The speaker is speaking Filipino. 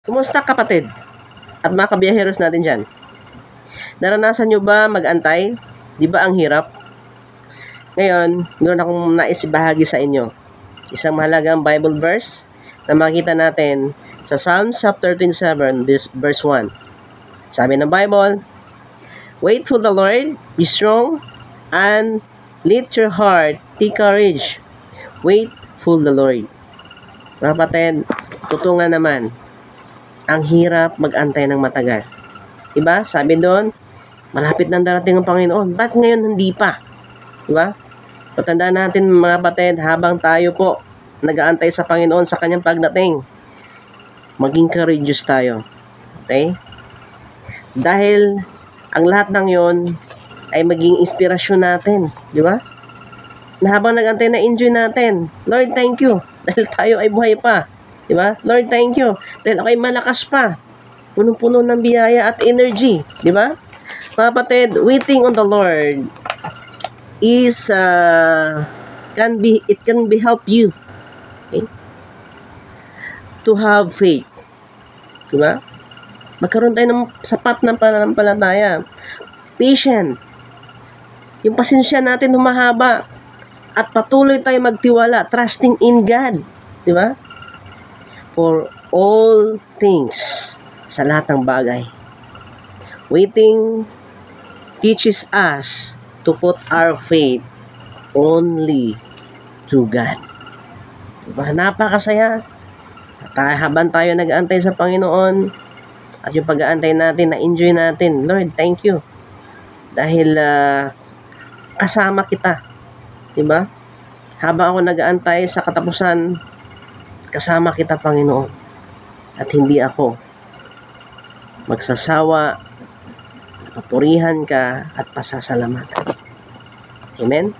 Kumusta kapatid? At mga kabiyaheros natin dyan. Naranasan nyo ba mag-antay? Di ba ang hirap? Ngayon, meron akong nais ibahagi sa inyo. Isang mahalagang Bible verse na makita natin sa Psalms chapter 27 verse 1. Sabi ng Bible, "Wait for the Lord, be strong, and let your heart take courage. Wait for the Lord." Mga kapatid, totoo nga naman, ang hirap mag-antay ng matagal. Diba? Sabi doon, malapit nang darating ang Panginoon. Ba't ngayon hindi pa? Diba? Patandaan natin mga kapatid, habang tayo po nag-aantay sa Panginoon sa kanyang pagdating, maging courageous tayo. Okay? Dahil ang lahat ng yon ay maging inspirasyon natin. Diba? Na habang nag-aantay, na-enjoy natin. Lord, thank you. Dahil tayo ay buhay pa. Diba? Lord, thank you. Dahil ako ay malakas pa. Punong-puno ng biyaya at energy. Diba? Mga kapatid, waiting on the Lord is it can be help you, okay, to have faith. Diba? Magkaroon tayo ng sapat ng pananampalataya. Patient. Yung pasensya natin humahaba. At patuloy tayo magtiwala, trusting in God. Diba? For all things, sa lahat ng bagay. Waiting teaches us to put our faith only to God. Diba? Napakasaya. Habang tayo nag-aantay sa Panginoon, at yung pag-aantay natin, na-enjoy natin. Lord, thank you. Dahil kasama kita. Diba? Habang ako nag-aantay sa katapusan, kasama kita, Panginoon. At hindi ako magsasawa, papurihan ka at pasasalamatan. Amen?